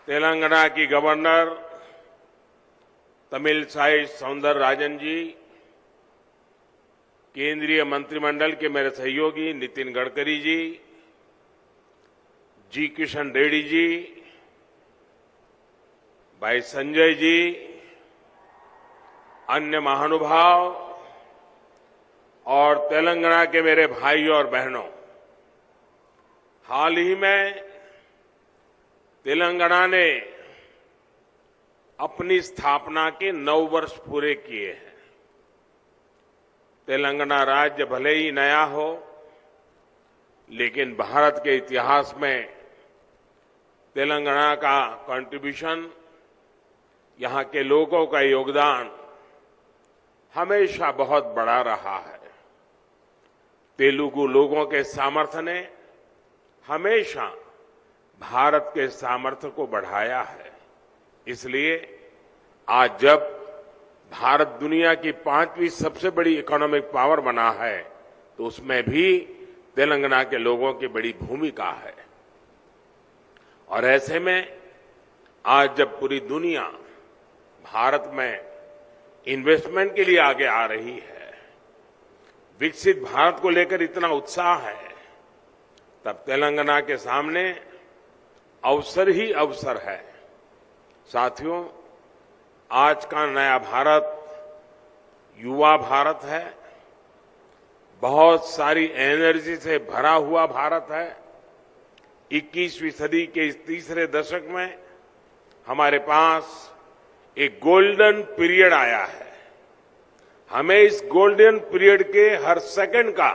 तेलंगाना की गवर्नर तमिलसाई सौंदरराजन जी, केंद्रीय मंत्रिमंडल के मेरे सहयोगी नितिन गडकरी जी, जी किशन रेड्डी जी, भाई संजय जी, अन्य महानुभाव और तेलंगाना के मेरे भाइयों और बहनों, हाल ही में तेलंगाना ने अपनी स्थापना के 9 वर्ष पूरे किए हैं। तेलंगाना राज्य भले ही नया हो, लेकिन भारत के इतिहास में तेलंगाना का कंट्रीब्यूशन, यहां के लोगों का योगदान हमेशा बहुत बड़ा रहा है। तेलुगु लोगों के सामर्थ्य ने हमेशा भारत के सामर्थ्य को बढ़ाया है। इसलिए आज जब भारत दुनिया की 5वीं सबसे बड़ी इकोनॉमिक पावर बना है, तो उसमें भी तेलंगाना के लोगों की बड़ी भूमिका है। और ऐसे में आज जब पूरी दुनिया भारत में इन्वेस्टमेंट के लिए आगे आ रही है, विकसित भारत को लेकर इतना उत्साह है, तब तेलंगाना के सामने अवसर ही अवसर है। साथियों, आज का नया भारत युवा भारत है, बहुत सारी एनर्जी से भरा हुआ भारत है। 21वीं सदी के इस तीसरे दशक में हमारे पास एक गोल्डन पीरियड आया है। हमें इस गोल्डन पीरियड के हर सेकंड का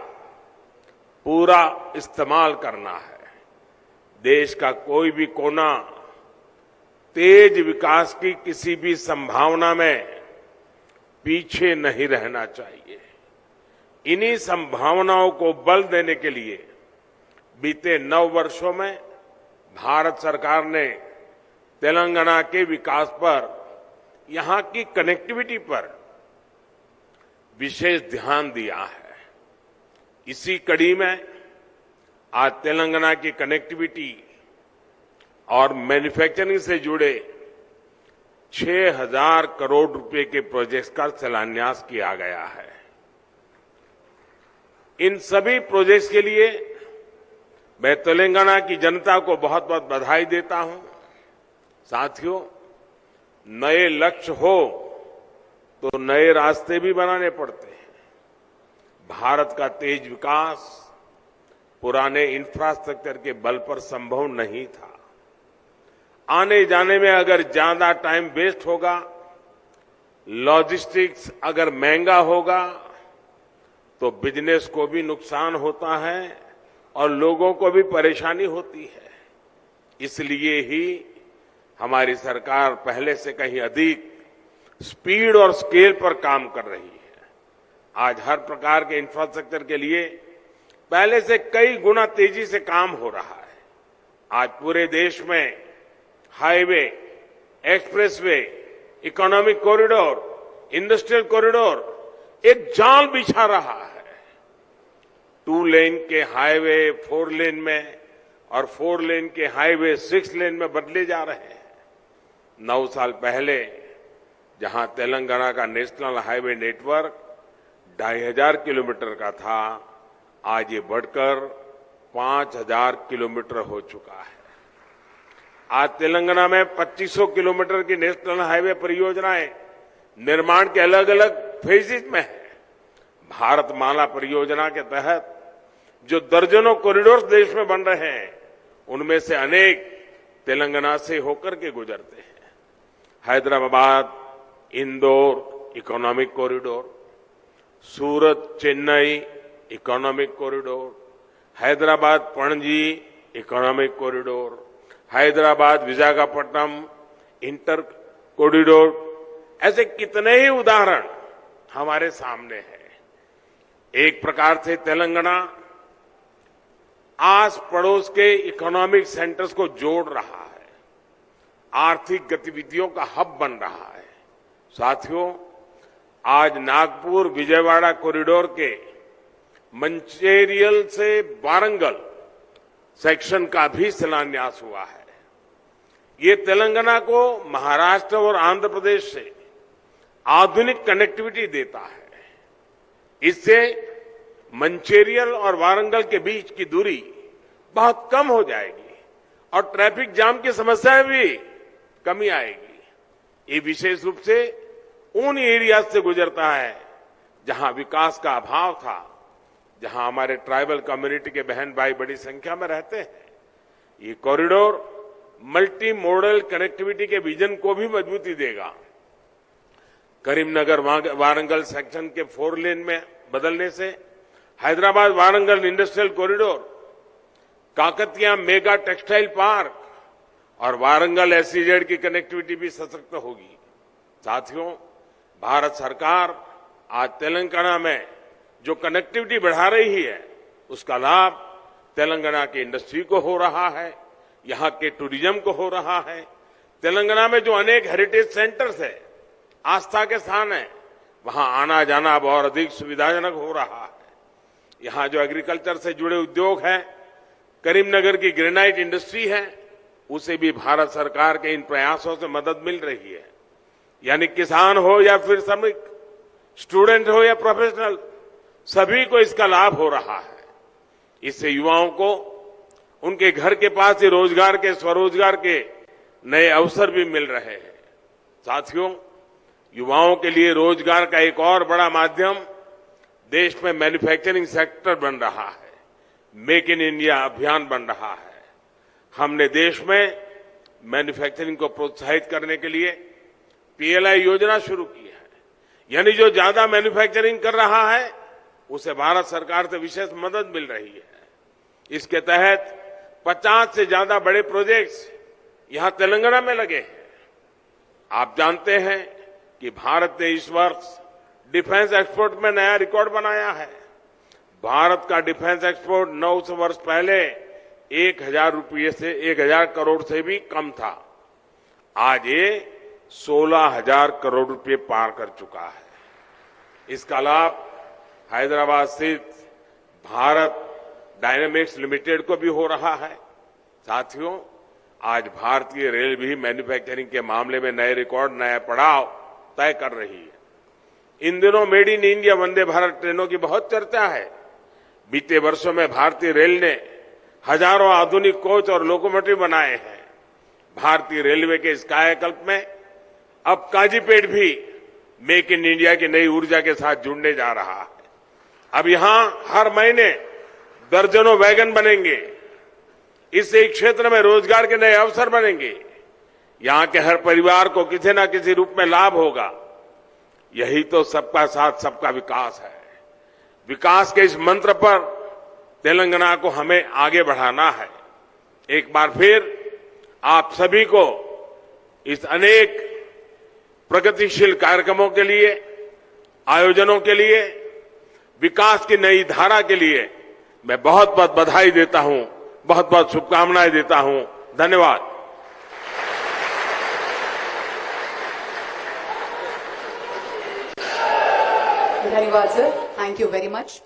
पूरा इस्तेमाल करना है। देश का कोई भी कोना तेज विकास की किसी भी संभावना में पीछे नहीं रहना चाहिए। इन्हीं संभावनाओं को बल देने के लिए बीते 9 वर्षों में भारत सरकार ने तेलंगाना के विकास पर, यहां की कनेक्टिविटी पर विशेष ध्यान दिया है। इसी कड़ी में आज तेलंगाना की कनेक्टिविटी और मैन्युफैक्चरिंग से जुड़े 6,000 करोड़ रुपए के प्रोजेक्ट्स का शिलान्यास किया गया है। इन सभी प्रोजेक्ट्स के लिए मैं तेलंगाना की जनता को बहुत बहुत बधाई देता हूं। साथियों, नए लक्ष्य हो तो नए रास्ते भी बनाने पड़ते हैं। भारत का तेज विकास पुराने इंफ्रास्ट्रक्चर के बल पर संभव नहीं था। आने जाने में अगर ज्यादा टाइम वेस्ट होगा, लॉजिस्टिक्स अगर महंगा होगा, तो बिजनेस को भी नुकसान होता है और लोगों को भी परेशानी होती है। इसलिए ही हमारी सरकार पहले से कहीं अधिक स्पीड और स्केल पर काम कर रही है। आज हर प्रकार के इंफ्रास्ट्रक्चर के लिए पहले से कई गुना तेजी से काम हो रहा है। आज पूरे देश में highway, expressway, economic corridor, industrial corridor एक जाल बिछा रहा है। 2 लेन के हाईवे 4 लेन में और 4 लेन के हाईवे 6 लेन में बदले जा रहे हैं। 9 साल पहले जहां तेलंगाना का नेशनल हाईवे नेटवर्क 2,500 किलोमीटर का था, आज ये बढ़कर 5,000 किलोमीटर हो चुका है। आज तेलंगाना में 2500 किलोमीटर की नेशनल हाईवे परियोजनाएं निर्माण के अलग अलग फेजेज में है। भारतमाला परियोजना के तहत जो दर्जनों कॉरिडोर देश में बन रहे हैं, उनमें से अनेक तेलंगाना से होकर के गुजरते हैं। Hyderabad Indore economic corridor, Surat Chennai economic corridor, Hyderabad Panaji economic corridor, Hyderabad Visakhapatnam inter corridor, ऐसे कितने ही उदाहरण हमारे सामने हैं। एक प्रकार से तेलंगाना आस पड़ोस के इकोनॉमिक सेंटर्स को जोड़ रहा है, आर्थिक गतिविधियों का हब बन रहा है। साथियों, आज नागपुर विजयवाड़ा कॉरिडोर के मंचेरियल से वारंगल सेक्शन का भी शिलान्यास हुआ है। ये तेलंगाना को महाराष्ट्र और आंध्र प्रदेश से आधुनिक कनेक्टिविटी देता है। इससे मंचेरियल और वारंगल के बीच की दूरी बहुत कम हो जाएगी और ट्रैफिक जाम की समस्या भी कमी आएगी। ये विशेष रूप से उन एरिया से गुजरता है जहां विकास का अभाव था, जहां हमारे ट्राइबल कम्युनिटी के बहन भाई बड़ी संख्या में रहते हैं। ये कॉरिडोर मल्टी मॉडल कनेक्टिविटी के विजन को भी मजबूती देगा। करीमनगर वारंगल सेक्शन के 4 लेन में बदलने से Hyderabad Warangal industrial corridor, Kakatiya mega textile park और वारंगल एसईजेड की कनेक्टिविटी भी सशक्त होगी। साथियों, भारत सरकार आज तेलंगाना में जो कनेक्टिविटी बढ़ा रही है, उसका लाभ तेलंगाना की इंडस्ट्री को हो रहा है, यहां के टूरिज्म को हो रहा है। तेलंगाना में जो अनेक हेरिटेज सेंटर्स है, आस्था के स्थान है, वहां आना जाना अब और अधिक सुविधाजनक हो रहा है। यहां जो एग्रीकल्चर से जुड़े उद्योग हैं, करीमनगर की ग्रेनाइट इंडस्ट्री है, उसे भी भारत सरकार के इन प्रयासों से मदद मिल रही है। यानी किसान हो या फिर श्रमिक, स्टूडेंट हो या प्रोफेशनल, सभी को इसका लाभ हो रहा है। इससे युवाओं को उनके घर के पास ही रोजगार के, स्वरोजगार के नए अवसर भी मिल रहे हैं। साथियों, युवाओं के लिए रोजगार का एक और बड़ा माध्यम देश में मैन्युफैक्चरिंग सेक्टर बन रहा है। मेक इन इंडिया अभियान बन रहा है। हमने देश में मैन्युफैक्चरिंग को प्रोत्साहित करने के लिए पीएलआई योजना शुरू की है। यानी जो ज्यादा मैन्युफैक्चरिंग कर रहा है, उसे भारत सरकार से विशेष मदद मिल रही है। इसके तहत 50 से ज्यादा बड़े प्रोजेक्ट्स यहां तेलंगाना में लगे हैं। आप जानते हैं कि भारत ने इस वर्ष डिफेंस एक्सपोर्ट में नया रिकॉर्ड बनाया है। भारत का डिफेंस एक्सपोर्ट 9 वर्ष पहले 1000 करोड़ से भी कम था। आज ये 16,000 करोड़ रुपए पार कर चुका है। इसका लाभ हैदराबाद स्थित भारत डायनामिक्स लिमिटेड को भी हो रहा है। साथियों, आज भारतीय रेल भी मैन्युफैक्चरिंग के मामले में नए रिकॉर्ड, नया पड़ाव तय कर रही है। इन दिनों made in India Vande Bharat ट्रेनों की बहुत चर्चा है। बीते वर्षों में भारतीय रेल ने हजारों आधुनिक कोच और लोकोमोटिव बनाए हैं। भारतीय रेलवे के इस कायाकल्प में अब काजीपेट भी मेक इन इंडिया की नई ऊर्जा के साथ जुड़ने जा रहा है। अब यहां हर महीने दर्जनों वैगन बनेंगे। इससे इस क्षेत्र में रोजगार के नए अवसर बनेंगे। यहां के हर परिवार को किसी न किसी रूप में लाभ होगा। यही तो सबका साथ सबका विकास है। विकास के इस मंत्र पर तेलंगाना को हमें आगे बढ़ाना है। एक बार फिर आप सभी को इस अनेक प्रगतिशील कार्यक्रमों के लिए, आयोजनों के लिए, विकास की नई धारा के लिए मैं बहुत बहुत बधाई देता हूं, बहुत बहुत शुभकामनाएं देता हूं। धन्यवाद। धन्यवाद sir, thank you very much.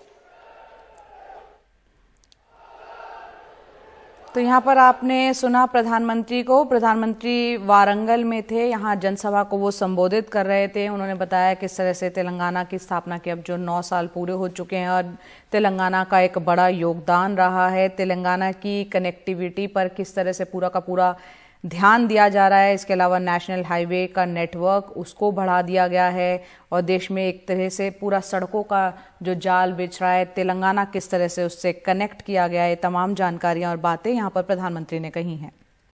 तो यहाँ पर आपने सुना प्रधानमंत्री को। प्रधानमंत्री वारंगल में थे, यहाँ जनसभा को वो संबोधित कर रहे थे। उन्होंने बताया किस तरह से तेलंगाना की स्थापना के अब जो 9 साल पूरे हो चुके हैं और तेलंगाना का एक बड़ा योगदान रहा है। तेलंगाना की कनेक्टिविटी पर किस तरह से पूरा का पूरा ध्यान दिया जा रहा है। इसके अलावा नेशनल हाईवे का नेटवर्क उसको बढ़ा दिया गया है और देश में एक तरह से पूरा सड़कों का जो जाल बिछ रहा है, तेलंगाना किस तरह से उससे कनेक्ट किया गया है। तमाम जानकारियां और बातें यहाँ पर प्रधानमंत्री ने कही हैं।